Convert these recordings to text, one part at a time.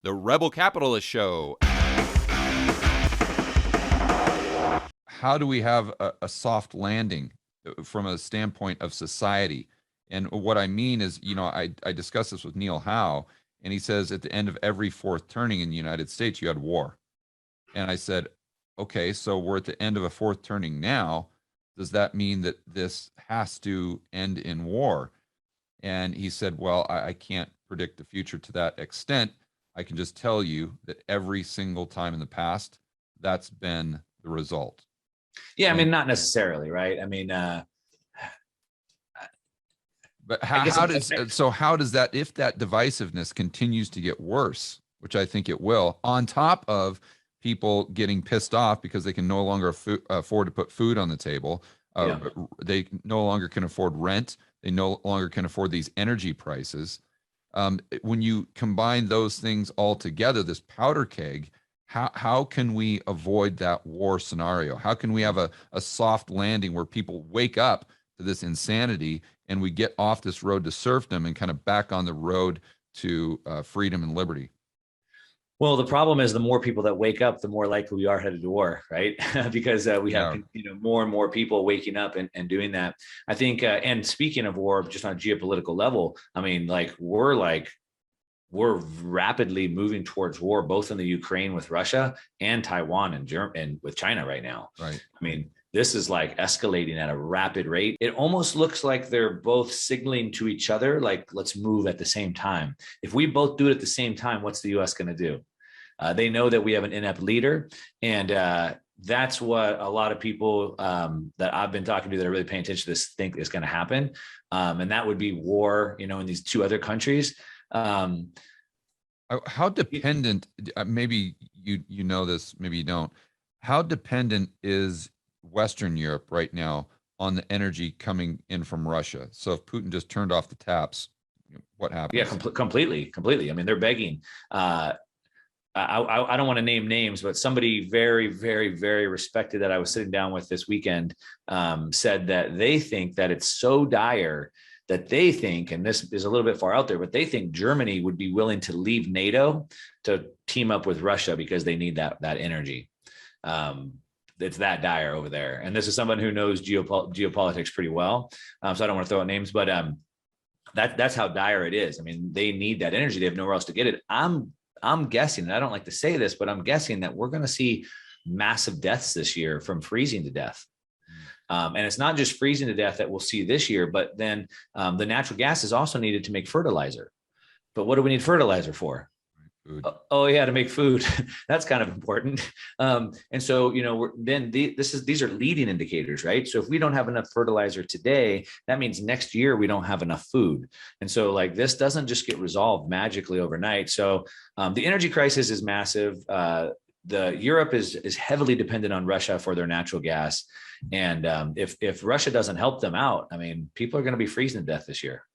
The Rebel Capitalist Show. How do we have a soft landing from a standpoint of society? And what I mean is, I discussed this with Neil Howe, and he says at the end of every fourth turning in the United States, you had war. And I said, okay, so we're at the end of a fourth turning now. Does that mean that this has to end in war? And he said, well, I can't predict the future to that extent. I can just tell you that every single time in the past, that's been the result. Yeah, I And mean, not necessarily, right? I mean, but I guess how does that, if that divisiveness continues to get worse, which I think it will, on top of people getting pissed off because they can no longer afford to put food on the table, yeah. they no longer can afford rent, they no longer can afford these energy prices. When you combine those things all together, this powder keg, how can we avoid that war scenario? How can we have a soft landing where people wake up to this insanity and we get off this road to serfdom and kind of back on the road to freedom and liberty? Well, the problem is the more people that wake up, the more likely we are headed to war, right? Because we have Yeah. more and more people waking up and doing that. I think, and speaking of war, just on a geopolitical level, I mean, we're rapidly moving towards war, both in the Ukraine with Russia and Taiwan and with China right now. Right. I mean, this is like escalating at a rapid rate. It almost looks like they're both signaling to each other, like, let's move at the same time. If we both do it at the same time, what's the US going to do? They know that we have an inept leader, and that's what a lot of people that I've been talking to that are really paying attention to this think is going to happen, and that would be war, in these two other countries. How dependent, maybe you know this, maybe you don't. How dependent is Western Europe right now on the energy coming in from Russia? So if Putin just turned off the taps, what happens? Yeah, completely. I mean, they're begging. I don't want to name names, but somebody very, very, very respected that I was sitting down with this weekend said that they think that it's so dire that they think, and this is a little bit far out there, but they think Germany would be willing to leave NATO to team up with Russia because they need that energy. It's that dire over there. And this is someone who knows geopolitics pretty well. So I don't want to throw out names, but that's how dire it is. I mean, they need that energy. They have nowhere else to get it. I'm guessing, and I don't like to say this, but I'm guessing that we're going to see massive deaths this year from freezing to death. And it's not just freezing to death that we'll see this year, but then the natural gas is also needed to make fertilizer. But what do we need fertilizer for? Food. Oh yeah, to make food. That's kind of important. And so, these are leading indicators, right? So if we don't have enough fertilizer today, that means next year we don't have enough food. And so this doesn't just get resolved magically overnight. So the energy crisis is massive. The Europe is heavily dependent on Russia for their natural gas. And if Russia doesn't help them out, I mean, people are going to be freezing to death this year.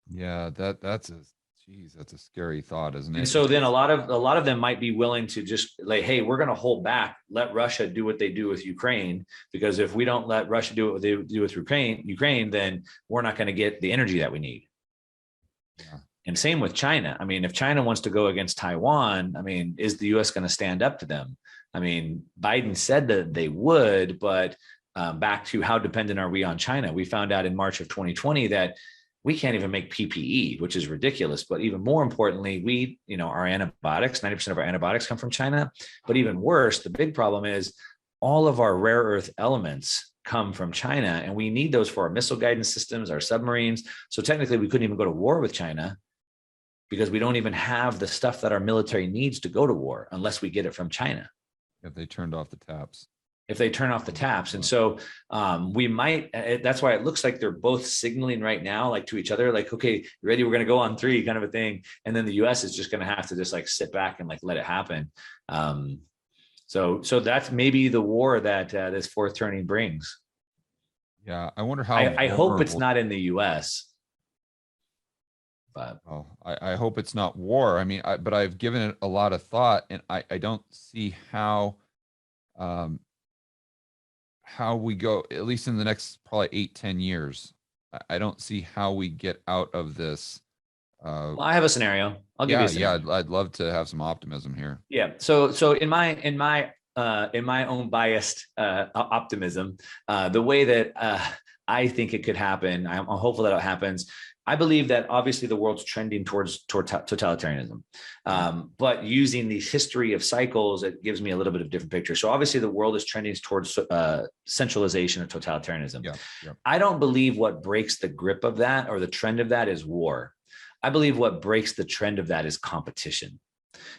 Yeah, that's a scary thought, isn't it? And so then a lot of them might be willing to just like, hey, we're going to hold back, let Russia do what they do with Ukraine, because if we don't let Russia do what they do with Ukraine, then we're not going to get the energy that we need. Yeah. And same with China. I mean, if China wants to go against Taiwan, I mean, is the US going to stand up to them? I mean, Biden said that they would, but back to how dependent are we on China? We found out in March of 2020 that we can't even make PPE, which is ridiculous. But even more importantly, our antibiotics, 90% of our antibiotics come from China. But even worse, the big problem is all of our rare earth elements come from China, and we need those for our missile guidance systems, our submarines. So technically we couldn't even go to war with China because we don't even have the stuff that our military needs to go to war unless we get it from China. If they turned off the taps. If they turn off the taps. And so we might, that's why it looks like they're both signaling right now, like to each other, like, okay, you ready? We're going to go on 3 kind of a thing. And then the US is just going to have to just sit back and let it happen. So that's maybe the war that this fourth turning brings. Yeah. I wonder how, I hope it's not in the US. But I hope it's not war. I mean, but I've given it a lot of thought, and I don't see how we go, at least in the next probably 8-10 years. I don't see how we get out of this Well, I have a scenario. I'll give you a scenario. I'd love to have some optimism here. Yeah. So in my own biased optimism, the way that I think it could happen, I'm hopeful that it happens. I believe that obviously the world's trending towards totalitarianism, but using the history of cycles, it gives me a little bit of a different picture. So obviously the world is trending towards centralization of totalitarianism. Yeah. I don't believe what breaks the grip of that or the trend of that is war. I believe what breaks the trend of that is competition.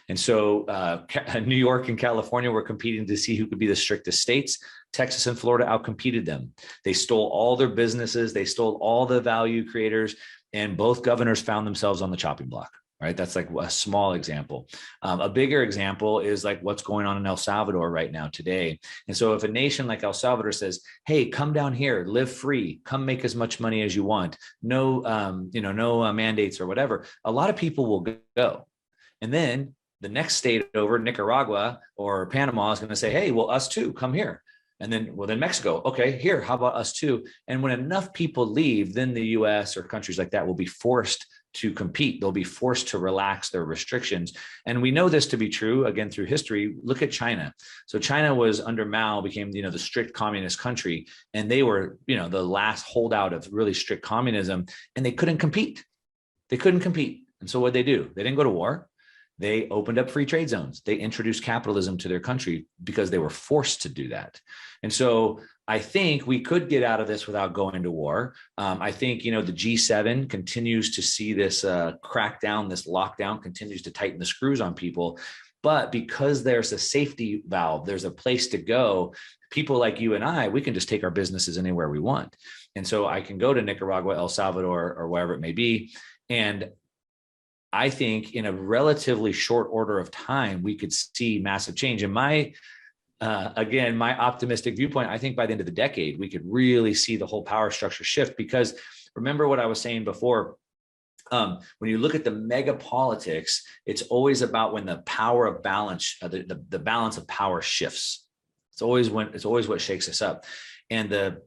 And so New York and California were competing to see who could be the strictest states. Texas and Florida outcompeted them. They stole all their businesses. They stole all the value creators, and both governors found themselves on the chopping block. Right. That's like a small example. A bigger example is like what's going on in El Salvador right now today. And so if a nation like El Salvador says, hey, come down here, live free, come make as much money as you want, no mandates or whatever, a lot of people will go. And then the next state over, Nicaragua or Panama, is going to say, hey, well, us too, come here. And then, then Mexico, okay, here, how about us too? And when enough people leave, then the US or countries like that will be forced to compete. They'll be forced to relax their restrictions. And we know this to be true, again, through history. Look at China. So China was under Mao, became, the strict communist country. And they were, the last holdout of really strict communism, and they couldn't compete. They couldn't compete. And so what'd they do? They didn't go to war. They opened up free trade zones. They introduced capitalism to their country because they were forced to do that. And so I think we could get out of this without going to war. I think, the G7 continues to see this crackdown, this lockdown continues to tighten the screws on people. But because there's a safety valve, there's a place to go. People like you and I, we can just take our businesses anywhere we want. And so I can go to Nicaragua, El Salvador, or wherever it may be. And I think in a relatively short order of time, we could see massive change. And my optimistic viewpoint, I think by the end of the decade, we could really see the whole power structure shift. Because remember what I was saying before, when you look at the mega politics, it's always about when the power of balance, the balance of power shifts. It's always what shakes us up. And the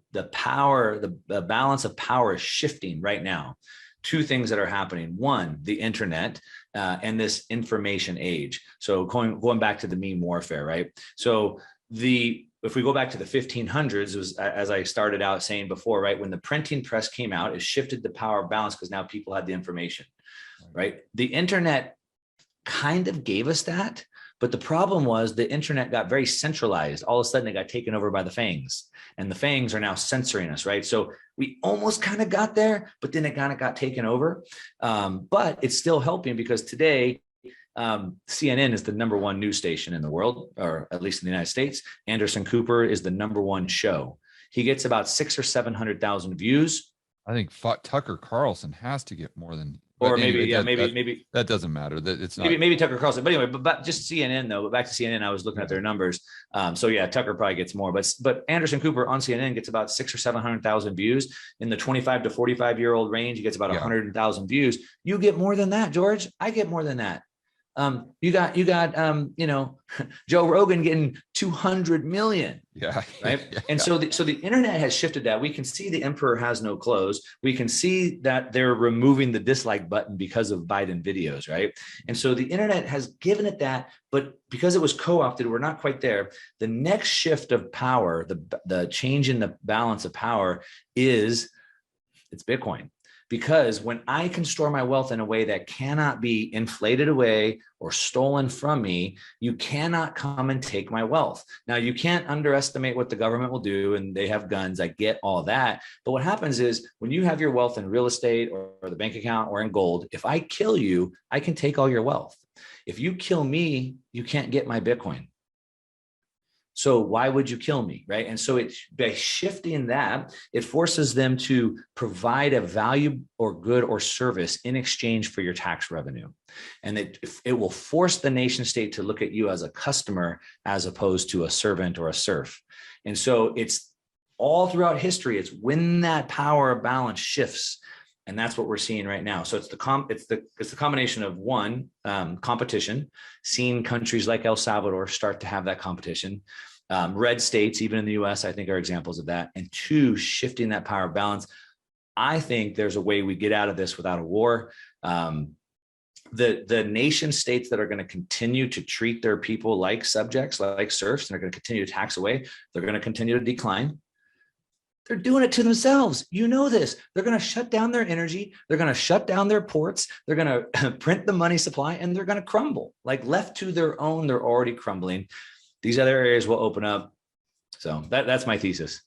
balance of power is shifting right now. Two things that are happening. One, the internet and this information age. So going back to the meme warfare, right? So if we go back to the 1500s, it was, as I started out saying before, right? When the printing press came out, it shifted the power balance because now people had the information, right? The internet kind of gave us that. But the problem was the internet got very centralized. All of a sudden it got taken over by the FANGs, and the FANGs are now censoring us, right? So we almost kind of got there, but then it kind of got taken over. But it's still helping because today CNN is the #1 news station in the world, or at least in the United States. Anderson Cooper is the #1 show. He gets about 600,000 or 700,000 views. I think Tucker Carlson has to get more than. Or maybe that doesn't matter. That it's not. Maybe Tucker Carlson. But anyway, but just CNN though. But back to CNN, I was looking at their numbers. So yeah, Tucker probably gets more. But Anderson Cooper on CNN gets about 600,000 or 700,000 views. In the 25 to 45-year-old range, he gets about 100,000 views. You get more than that, George. I get more than that. You got Joe Rogan getting 200 million. Yeah. Right. Yeah. And so the internet has shifted that. We can see the emperor has no clothes. We can see that they're removing the dislike button because of Biden videos. Right. And so the internet has given it that, but because it was co-opted, we're not quite there. The next shift of power, the change in the balance of power it's Bitcoin. Because when I can store my wealth in a way that cannot be inflated away or stolen from me, you cannot come and take my wealth. Now, you can't underestimate what the government will do, and they have guns. I get all that. But what happens is when you have your wealth in real estate or the bank account or in gold, if I kill you, I can take all your wealth. If you kill me, you can't get my Bitcoin. So why would you kill me, right? And so by shifting that, it forces them to provide a value or good or service in exchange for your tax revenue. And it will force the nation state to look at you as a customer as opposed to a servant or a serf. And so it's all throughout history. It's when that power balance shifts. And that's what we're seeing right now. So it's the combination of one, competition, seeing countries like El Salvador start to have that competition. Red states, even in the US, I think are examples of that. And two, shifting that power balance. I think there's a way we get out of this without a war. The nation states that are going to continue to treat their people like subjects, like serfs, and are going to continue to tax away, they're going to continue to decline. They're doing it to themselves. You know this. They're going to shut down their energy. They're going to shut down their ports. They're going to print the money supply, and they're going to crumble. Like, left to their own, they're already crumbling. These other areas will open up. So that's my thesis.